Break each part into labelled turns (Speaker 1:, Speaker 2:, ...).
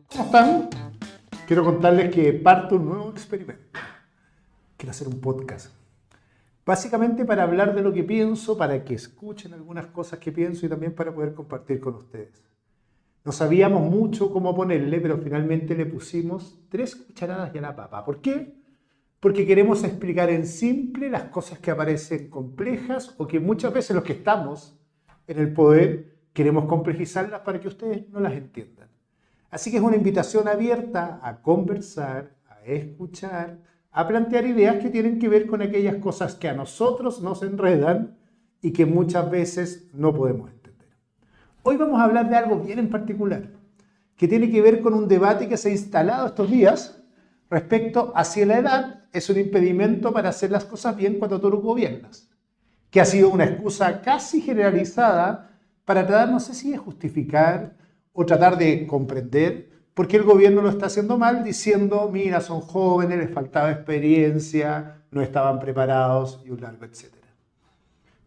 Speaker 1: ¿Cómo están? Quiero contarles que parto un nuevo experimento. Quiero hacer un podcast. Básicamente para hablar de lo que pienso, para que escuchen algunas cosas que pienso y también para poder compartir con ustedes. No sabíamos mucho cómo ponerle, pero finalmente le pusimos 3 cucharadas de la papa. ¿Por qué? Porque queremos explicar en simple las cosas que aparecen complejas o que muchas veces los que estamos en el poder queremos complejizarlas para que ustedes no las entiendan. Así que es una invitación abierta a conversar, a escuchar, a plantear ideas que tienen que ver con aquellas cosas que a nosotros nos enredan y que muchas veces no podemos entender. Hoy vamos a hablar de algo bien en particular, que tiene que ver con un debate que se ha instalado estos días respecto a si la edad es un impedimento para hacer las cosas bien cuando tú gobiernas, que ha sido una excusa casi generalizada para tratar, no sé si de justificar o tratar de comprender por qué el gobierno lo está haciendo mal, diciendo, mira, son jóvenes, les faltaba experiencia, no estaban preparados y un largo etcétera.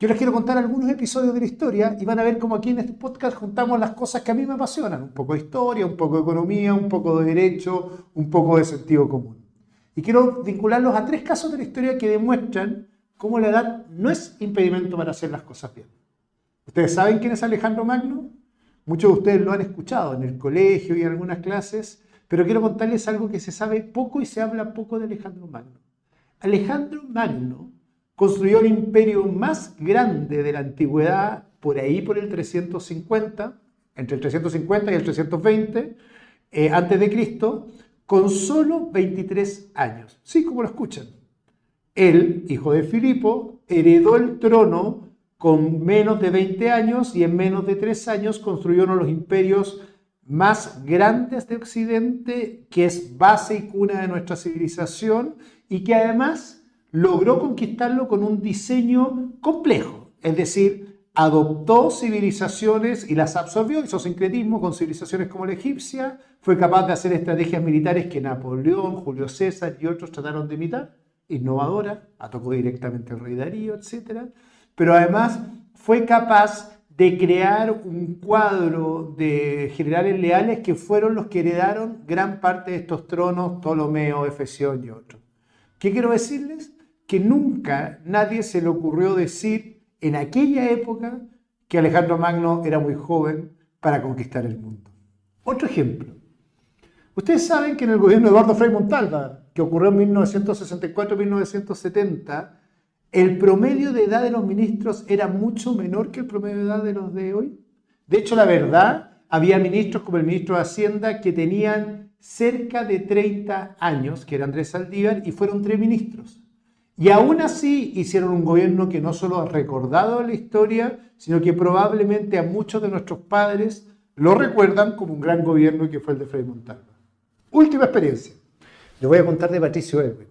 Speaker 1: Yo les quiero contar algunos episodios de la historia y van a ver cómo aquí en este podcast juntamos las cosas que a mí me apasionan, un poco de historia, un poco de economía, un poco de derecho, un poco de sentido común. Y quiero vincularlos a 3 casos de la historia que demuestran cómo la edad no es impedimento para hacer las cosas bien. ¿Ustedes saben quién es Alejandro Magno? Muchos de ustedes lo han escuchado en el colegio y en algunas clases, pero quiero contarles algo que se sabe poco y se habla poco de Alejandro Magno. Alejandro Magno construyó el imperio más grande de la antigüedad por ahí por el 350, entre el 350 y el 320 antes de Cristo, con solo 23 años. Sí, como lo escuchan. Él, hijo de Filipo, heredó el trono con menos de 20 años y en menos de 3 años construyó uno de los imperios más grandes de Occidente, que es base y cuna de nuestra civilización y que además logró conquistarlo con un diseño complejo, es decir, adoptó civilizaciones y las absorbió, hizo sincretismo con civilizaciones como la egipcia, fue capaz de hacer estrategias militares que Napoleón, Julio César y otros trataron de imitar, innovadora, atacó directamente al rey Darío, etc. Pero además fue capaz de crear un cuadro de generales leales que fueron los que heredaron gran parte de estos tronos, Ptolomeo, Efesión y otros. ¿Qué quiero decirles? Que nunca nadie se le ocurrió decir en aquella época que Alejandro Magno era muy joven para conquistar el mundo. Otro ejemplo. Ustedes saben que en el gobierno de Eduardo Frei Montalva, que ocurrió en 1964-1970, el promedio de edad de los ministros era mucho menor que el promedio de edad de los de hoy. De hecho, la verdad, había ministros como el ministro de Hacienda que tenían cerca de 30 años, que era Andrés Saldívar, y fueron 3 ministros. Y aún así hicieron un gobierno que no solo ha recordado la historia, sino que probablemente a muchos de nuestros padres lo recuerdan como un gran gobierno que fue el de Frei Montalva. Última experiencia. Les voy a contar de Patricio Aylwin.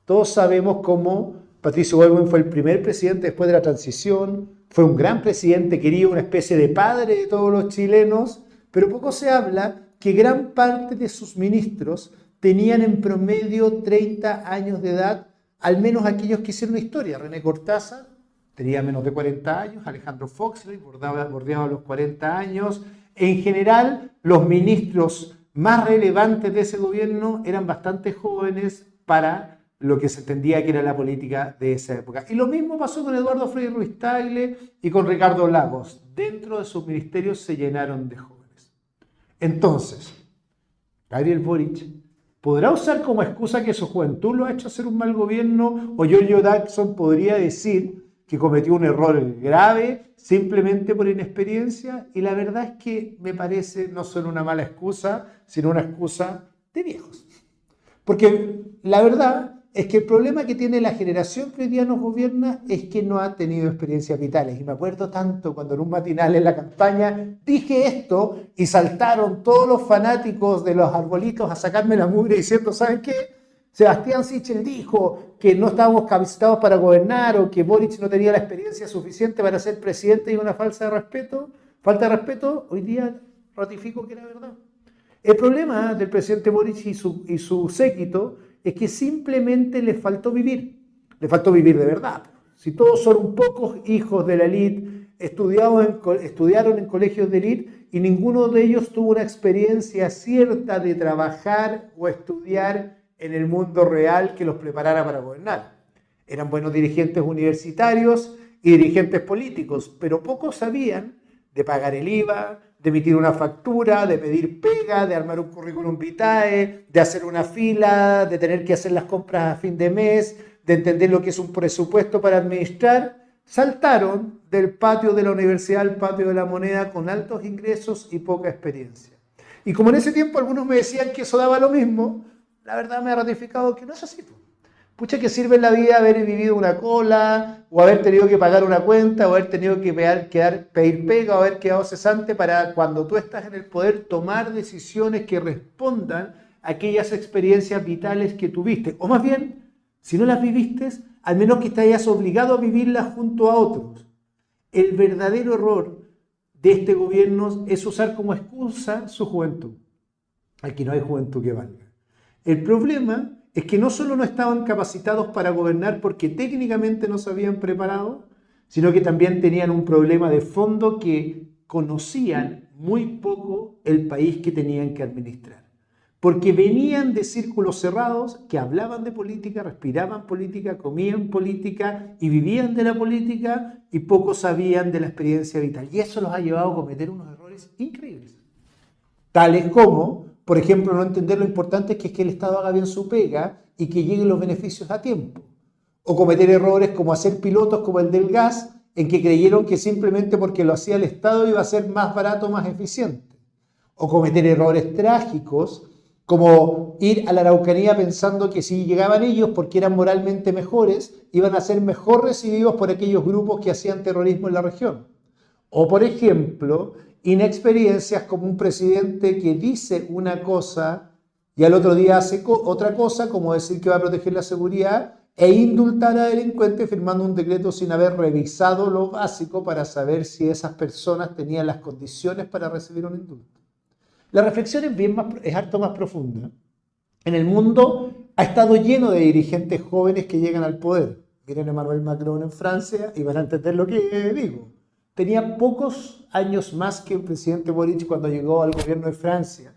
Speaker 1: Todos sabemos cómo Patricio Aylwin fue el primer presidente después de la transición, fue un gran presidente querido, una especie de padre de todos los chilenos, pero poco se habla que gran parte de sus ministros tenían en promedio 30 años de edad, al menos aquellos que hicieron historia. René Cortázar tenía menos de 40 años, Alejandro Foxley bordeaba los 40 años. En general, los ministros más relevantes de ese gobierno eran bastante jóvenes para lo que se entendía que era la política de esa época. Y lo mismo pasó con Eduardo Frei Ruiz-Tagle y con Ricardo Lagos. Dentro de sus ministerios se llenaron de jóvenes. Entonces, Gabriel Boric podrá usar como excusa que su juventud lo ha hecho hacer un mal gobierno, o Giorgio Jackson podría decir que cometió un error grave simplemente por inexperiencia, y la verdad es que me parece no solo una mala excusa, sino una excusa de viejos. Porque la verdad es que el problema que tiene la generación que hoy día nos gobierna es que no ha tenido experiencias vitales. Y me acuerdo tanto cuando en un matinal en la campaña dije esto y saltaron todos los fanáticos de los arbolitos a sacarme la mugre diciendo, ¿saben qué? Sebastián Sichel dijo que no estábamos capacitados para gobernar o que Boric no tenía la experiencia suficiente para ser presidente y una falta de respeto, hoy día ratifico que era verdad. El problema del presidente Boric y su séquito es que simplemente le faltó vivir de verdad. Si todos son pocos hijos de la élite, estudiaron en colegios de élite y ninguno de ellos tuvo una experiencia cierta de trabajar o estudiar en el mundo real que los preparara para gobernar. Eran buenos dirigentes universitarios y dirigentes políticos, pero pocos sabían de pagar el IVA, de emitir una factura, de pedir pega, de armar un currículum vitae, de hacer una fila, de tener que hacer las compras a fin de mes, de entender lo que es un presupuesto para administrar. Saltaron del patio de la universidad al patio de la moneda con altos ingresos y poca experiencia. Y como en ese tiempo algunos me decían que eso daba lo mismo, la verdad me ha ratificado que no es así. Pucha, que sirve en la vida haber vivido una cola, o haber tenido que pagar una cuenta, o haber tenido que pedir pega, o haber quedado cesante para cuando tú estás en el poder tomar decisiones que respondan a aquellas experiencias vitales que tuviste. O más bien, si no las viviste, al menos que te hayas obligado a vivirlas junto a otros. El verdadero error de este gobierno es usar como excusa su juventud. Aquí no hay juventud que valga. El problema es que no solo no estaban capacitados para gobernar porque técnicamente no se habían preparado, sino que también tenían un problema de fondo que conocían muy poco el país que tenían que administrar. Porque venían de círculos cerrados que hablaban de política, respiraban política, comían política y vivían de la política y poco sabían de la experiencia vital. Y eso los ha llevado a cometer unos errores increíbles. Tales como, por ejemplo, no entender lo importante que es que el Estado haga bien su pega y que lleguen los beneficios a tiempo. O cometer errores como hacer pilotos como el del gas, en que creyeron que simplemente porque lo hacía el Estado iba a ser más barato, más eficiente. O cometer errores trágicos como ir a la Araucanía pensando que si llegaban ellos porque eran moralmente mejores, iban a ser mejor recibidos por aquellos grupos que hacían terrorismo en la región. O, por ejemplo, inexperiencias como un presidente que dice una cosa y al otro día hace otra cosa, como decir que va a proteger la seguridad e indultar a delincuentes firmando un decreto sin haber revisado lo básico para saber si esas personas tenían las condiciones para recibir un indulto. La reflexión es harto más profunda. En el mundo ha estado lleno de dirigentes jóvenes que llegan al poder. Miren a Emmanuel Macron en Francia y van a entender lo que digo. Tenía pocos años más que el presidente Boric cuando llegó al gobierno de Francia.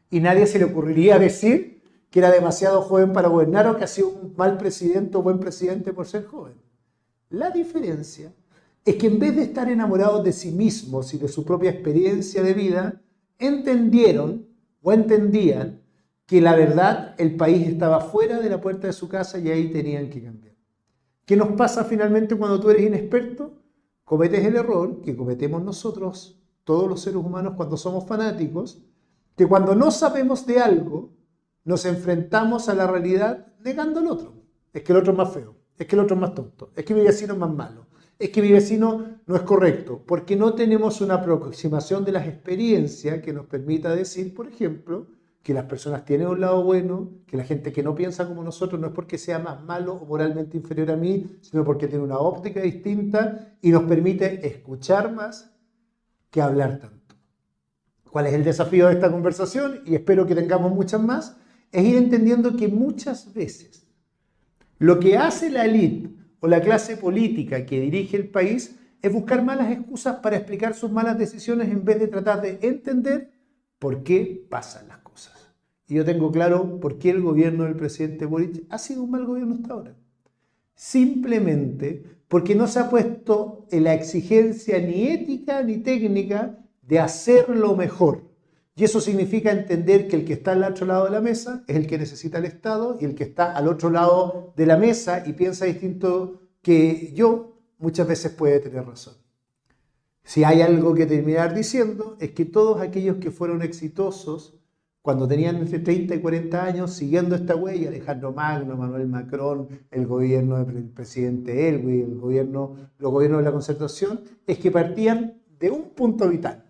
Speaker 1: Y nadie se le ocurriría decir que era demasiado joven para gobernar o que ha sido un mal presidente o buen presidente por ser joven. La diferencia es que en vez de estar enamorados de sí mismos y de su propia experiencia de vida, entendieron o entendían que la verdad el país estaba fuera de la puerta de su casa y ahí tenían que cambiar. ¿Qué nos pasa finalmente cuando tú eres inexperto? Cometes el error que cometemos nosotros, todos los seres humanos cuando somos fanáticos, que cuando no sabemos de algo, nos enfrentamos a la realidad negando al otro. Es que el otro es más feo, es que el otro es más tonto, es que mi vecino es más malo, es que mi vecino no es correcto, porque no tenemos una aproximación de las experiencias que nos permita decir, por ejemplo, que las personas tienen un lado bueno, que la gente que no piensa como nosotros no es porque sea más malo o moralmente inferior a mí, sino porque tiene una óptica distinta y nos permite escuchar más que hablar tanto. ¿Cuál es el desafío de esta conversación? Y espero que tengamos muchas más, es ir entendiendo que muchas veces lo que hace la élite o la clase política que dirige el país es buscar malas excusas para explicar sus malas decisiones en vez de tratar de entender por qué pasan las cosas. Y yo tengo claro por qué el gobierno del presidente Boric ha sido un mal gobierno hasta ahora. Simplemente porque no se ha puesto en la exigencia ni ética ni técnica de hacerlo mejor. Y eso significa entender que el que está al otro lado de la mesa es el que necesita el Estado y el que está al otro lado de la mesa y piensa distinto que yo, muchas veces puede tener razón. Si hay algo que terminar diciendo es que todos aquellos que fueron exitosos cuando tenían entre 30 y 40 años siguiendo esta huella, Alejandro Magno, Emmanuel Macron, el gobierno del presidente Elwin, los gobiernos de la Concertación, es que partían de un punto vital.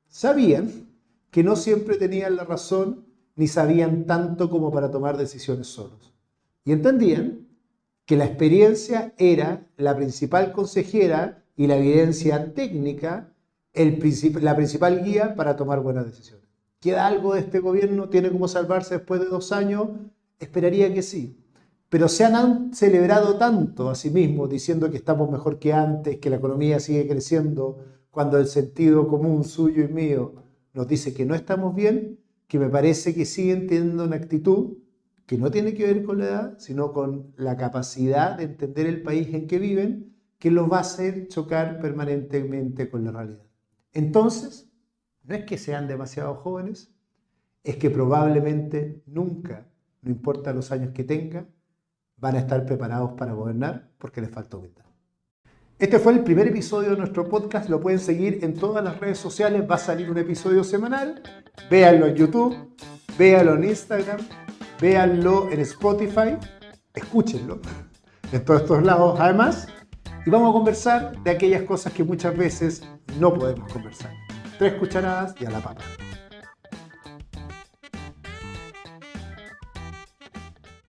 Speaker 1: Sabían que no siempre tenían la razón ni sabían tanto como para tomar decisiones solos. Y entendían que la experiencia era la principal consejera y la evidencia técnica la principal guía para tomar buenas decisiones. ¿Queda algo de este gobierno? ¿Tiene cómo salvarse después de 2 años? Esperaría que sí. pero se han celebrado tanto a sí mismos diciendo que estamos mejor que antes, que la economía sigue creciendo, cuando el sentido común suyo y mío nos dice que no estamos bien, que me parece que siguen teniendo una actitud que no tiene que ver con la edad, sino con la capacidad de entender el país en que viven, que los va a hacer chocar permanentemente con la realidad. Entonces, no es que sean demasiado jóvenes, es que probablemente nunca, no importa los años que tengan, van a estar preparados para gobernar porque les falta humildad. Este fue el primer episodio de nuestro podcast, lo pueden seguir en todas las redes sociales, va a salir un episodio semanal, véanlo en YouTube, véanlo en Instagram, véanlo en Spotify, escúchenlo en todos estos lados además, y vamos a conversar de aquellas cosas que muchas veces no podemos conversar. 3 cucharadas y a la papa.